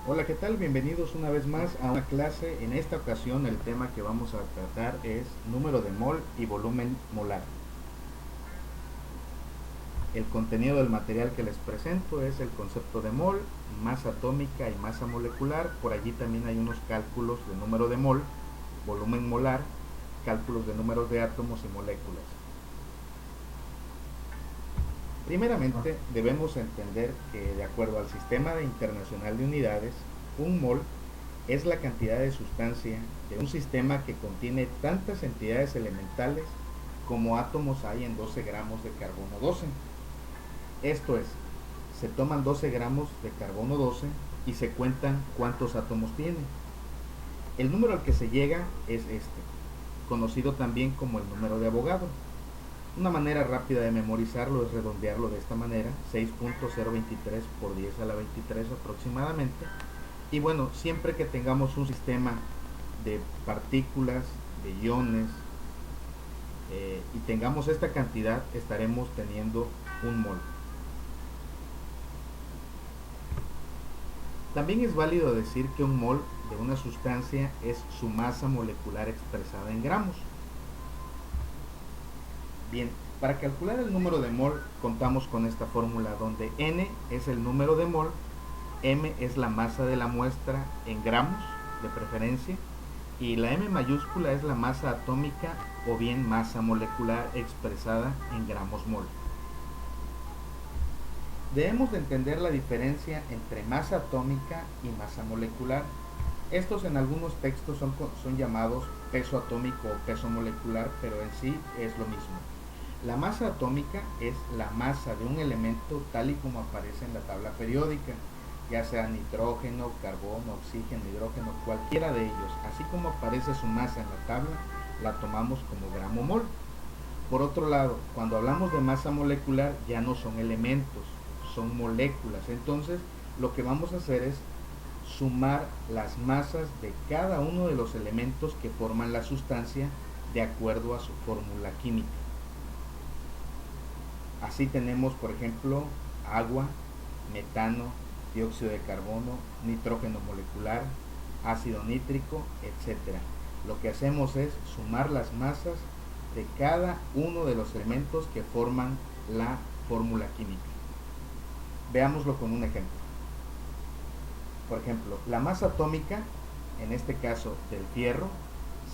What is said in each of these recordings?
Hola, ¿qué tal? Bienvenidos una vez más a una clase. En esta ocasión el tema que vamos a tratar es número de mol y volumen molar. El contenido del material que les presento es el concepto de mol, masa atómica y masa molecular. Por allí también hay unos cálculos de número de mol, volumen molar, cálculos de números de átomos y moléculas. Primeramente, debemos entender que de acuerdo al Sistema Internacional de Unidades, un mol es la cantidad de sustancia de un sistema que contiene tantas entidades elementales como átomos hay en 12 gramos de carbono 12. Esto es, se toman 12 gramos de carbono 12 y se cuentan cuántos átomos tiene. El número al que se llega es este, conocido también como el número de Avogadro. Una manera rápida de memorizarlo es redondearlo de esta manera, 6.023 por 10 a la 23 aproximadamente. Y bueno, siempre que tengamos un sistema de partículas, de iones, y tengamos esta cantidad, estaremos teniendo un mol. También es válido decir que un mol de una sustancia es su masa molecular expresada en gramos. Bien, para calcular el número de mol contamos con esta fórmula donde n es el número de mol, m es la masa de la muestra en gramos de preferencia, y la m mayúscula es la masa atómica o bien masa molecular expresada en gramos mol. Debemos de entender la diferencia entre masa atómica y masa molecular. Estos en algunos textos son llamados peso atómico o peso molecular, pero en sí es lo mismo. La masa atómica es la masa de un elemento tal y como aparece en la tabla periódica, ya sea nitrógeno, carbono, oxígeno, hidrógeno, cualquiera de ellos. Así como aparece su masa en la tabla, la tomamos como gramo mol. Por otro lado, cuando hablamos de masa molecular ya no son elementos, son moléculas. Entonces, lo que vamos a hacer es sumar las masas de cada uno de los elementos que forman la sustancia de acuerdo a su fórmula química. Así tenemos, por ejemplo, agua, metano, dióxido de carbono, nitrógeno molecular, ácido nítrico, etc. Lo que hacemos es sumar las masas de cada uno de los elementos que forman la fórmula química. Veámoslo con un ejemplo. Por ejemplo, la masa atómica, en este caso del fierro,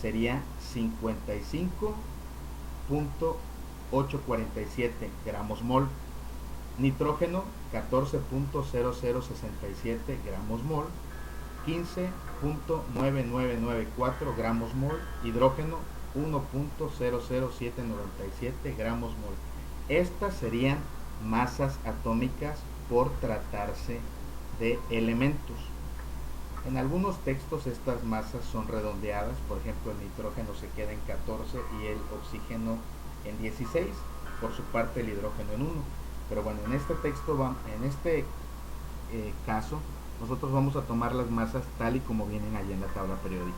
sería 55.847 gramos mol. Nitrógeno, 14.0067 gramos mol. 15.9994 gramos mol. Hidrógeno, 1.00797 gramos mol. Estas serían masas atómicas por tratarse de elementos. En algunos textos estas masas son redondeadas, por ejemplo el nitrógeno se queda en 14 y el oxígeno en 16, por su parte el hidrógeno en 1. Pero bueno, en este texto, en este caso, nosotros vamos a tomar las masas tal y como vienen allá en la tabla periódica.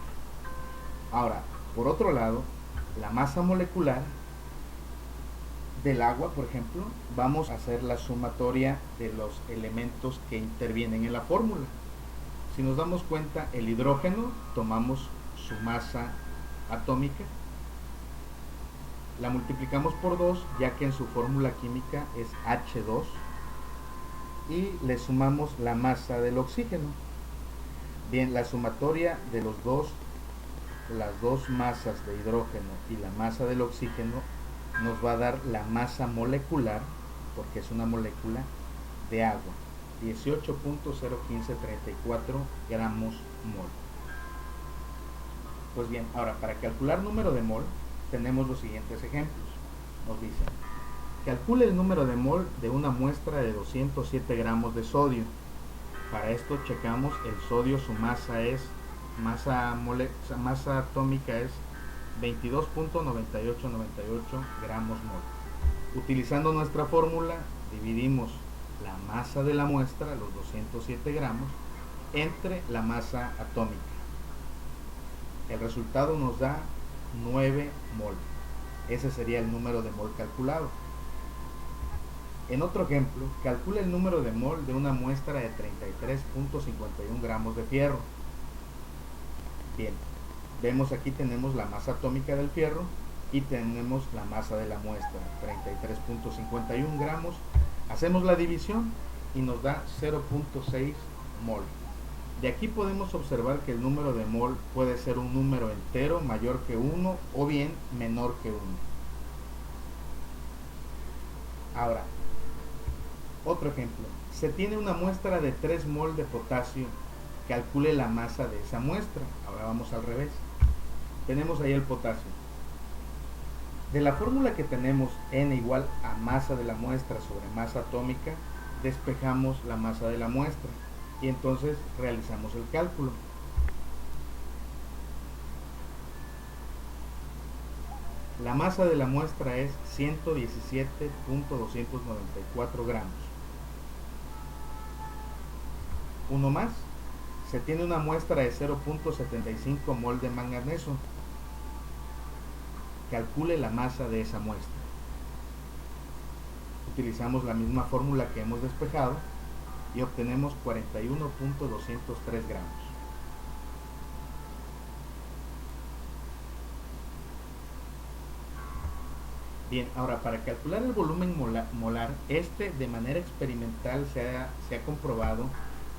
Ahora, por otro lado, la masa molecular del agua, por ejemplo, vamos a hacer la sumatoria de los elementos que intervienen en la fórmula. Si nos damos cuenta, el hidrógeno, tomamos su masa atómica, la multiplicamos por 2, ya que en su fórmula química es H2, y le sumamos la masa del oxígeno. Bien, la sumatoria de las dos masas de hidrógeno y la masa del oxígeno nos va a dar la masa molecular, porque es una molécula de agua, 18.01534 gramos mol. Pues bien, ahora para calcular número de mol tenemos los siguientes ejemplos. Nos dicen, calcule el número de mol de una muestra de 207 gramos de sodio. Para esto checamos el sodio, su masa atómica es 22.9898 gramos mol. Utilizando nuestra fórmula, dividimos la masa de la muestra, los 207 gramos, entre la masa atómica. El resultado nos da 9 mol. Ese sería el número de mol calculado. En otro ejemplo, calcula el número de mol de una muestra de 33.51 gramos de fierro. Bien, vemos aquí tenemos la masa atómica del fierro y tenemos la masa de la muestra, 33.51 gramos. Hacemos la división y nos da 0.6 mol. De aquí podemos observar que el número de mol puede ser un número entero mayor que 1 o bien menor que 1. Ahora, otro ejemplo. Se tiene una muestra de 3 mol de potasio. Calcule la masa de esa muestra. Ahora vamos al revés. Tenemos ahí el potasio. De la fórmula que tenemos n igual a masa de la muestra sobre masa atómica, despejamos la masa de la muestra y entonces realizamos el cálculo. La masa de la muestra es 117.294 gramos. Uno más, se tiene una muestra de 0.75 mol de manganeso. Calcule la masa de esa muestra. Utilizamos la misma fórmula que hemos despejado y obtenemos 41.203 gramos. Bien, ahora para calcular el volumen molar, de manera experimental se ha comprobado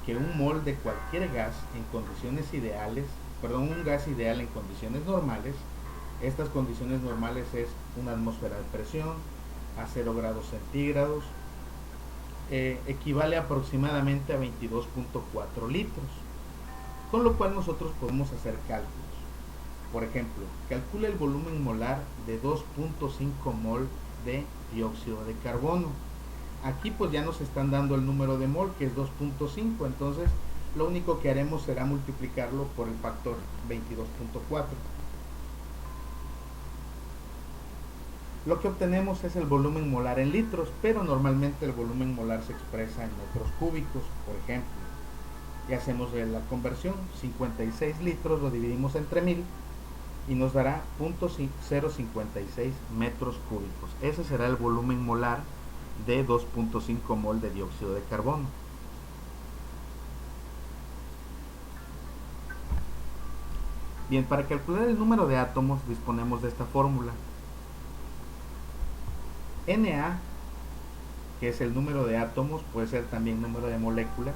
que un mol de cualquier gas en condiciones ideales, un gas ideal en condiciones normales, estas condiciones normales es una atmósfera de presión a 0 grados centígrados, equivale aproximadamente a 22.4 litros, con lo cual nosotros podemos hacer cálculos. Por ejemplo, calcula el volumen molar de 2.5 mol de dióxido de carbono. Aquí pues ya nos están dando el número de mol, que es 2.5, entonces lo único que haremos será multiplicarlo por el factor 22.4. Lo que obtenemos es el volumen molar en litros, pero normalmente el volumen molar se expresa en metros cúbicos, por ejemplo. Y hacemos la conversión, 56 litros lo dividimos entre 1000 y nos dará 0.056 metros cúbicos. Ese será el volumen molar de 2.5 mol de dióxido de carbono. Bien, para calcular el número de átomos disponemos de esta fórmula. Na, que es el número de átomos, puede ser también número de moléculas,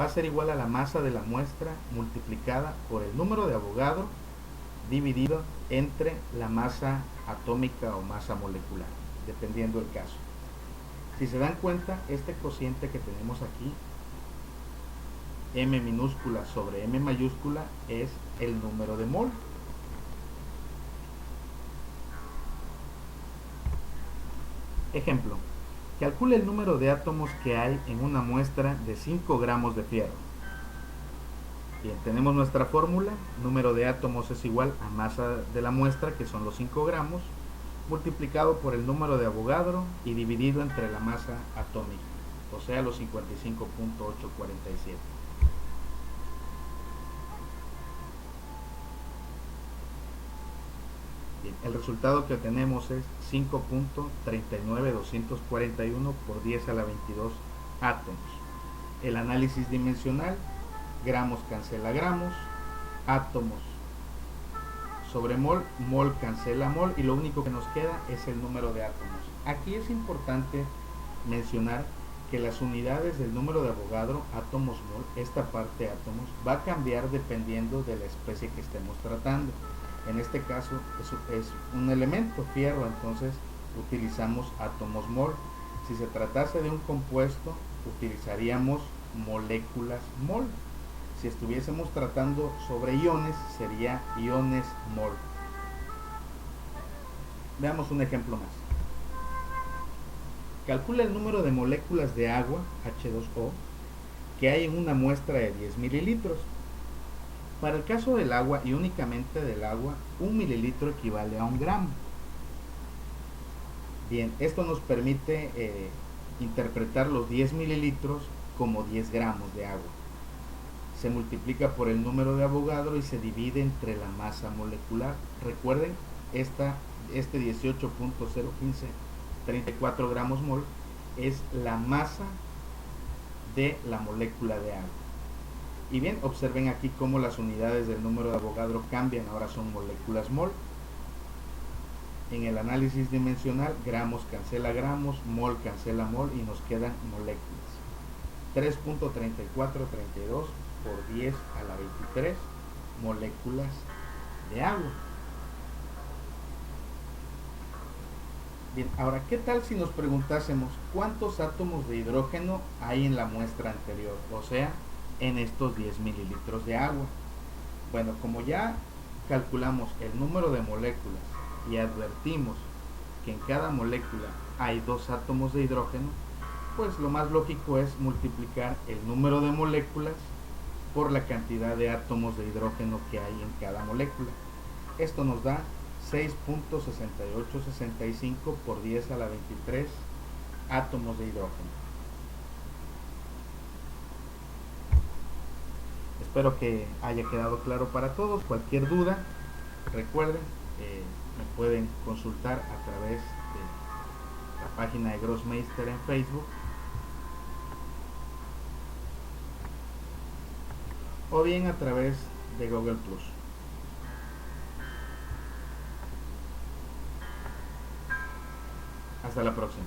va a ser igual a la masa de la muestra multiplicada por el número de Avogadro dividido entre la masa atómica o masa molecular, dependiendo del caso. Si se dan cuenta, este cociente que tenemos aquí, m minúscula sobre m mayúscula, es el número de mol. Ejemplo, calcule el número de átomos que hay en una muestra de 5 gramos de fierro. Bien, tenemos nuestra fórmula, número de átomos es igual a masa de la muestra, que son los 5 gramos, multiplicado por el número de Avogadro y dividido entre la masa atómica, o sea los 55.847. Bien, el resultado que obtenemos es 5.39241 por 10 a la 22 átomos. El análisis dimensional, gramos cancela gramos, átomos sobre mol, mol cancela mol, y lo único que nos queda es el número de átomos. Aquí es importante mencionar que las unidades del número de Avogadro, átomos mol, esta parte átomos, va a cambiar dependiendo de la especie que estemos tratando. En este caso es un elemento, fierro, entonces utilizamos átomos mol. Si se tratase de un compuesto, utilizaríamos moléculas mol. Si estuviésemos tratando sobre iones, sería iones mol. Veamos un ejemplo más. Calcula el número de moléculas de agua, H2O, que hay en una muestra de 10 mililitros. Para el caso del agua y únicamente del agua, 1 mililitro equivale a 1 gramo. Bien, esto nos permite interpretar los 10 mililitros como 10 gramos de agua. Se multiplica por el número de Avogadro y se divide entre la masa molecular. Recuerden, este 18.015 34 gramos mol es la masa de la molécula de agua. Y bien, observen aquí cómo las unidades del número de Avogadro cambian, ahora son moléculas mol. En el análisis dimensional, gramos cancela gramos, mol cancela mol y nos quedan moléculas. 3.3432 por 10 a la 23 moléculas de agua. Bien, ahora, ¿qué tal si nos preguntásemos cuántos átomos de hidrógeno hay en la muestra anterior? O sea, en estos 10 mililitros de agua. Bueno, como ya calculamos el número de moléculas y advertimos que en cada molécula hay 2 átomos de hidrógeno, pues lo más lógico es multiplicar el número de moléculas por la cantidad de átomos de hidrógeno que hay en cada molécula. Esto nos da 6.6865 por 10 a la 23 átomos de hidrógeno. Espero que haya quedado claro para todos. Cualquier duda, recuerden, me pueden consultar a través de la página de Grossmeister en Facebook o bien a través de Google Plus. Hasta la próxima.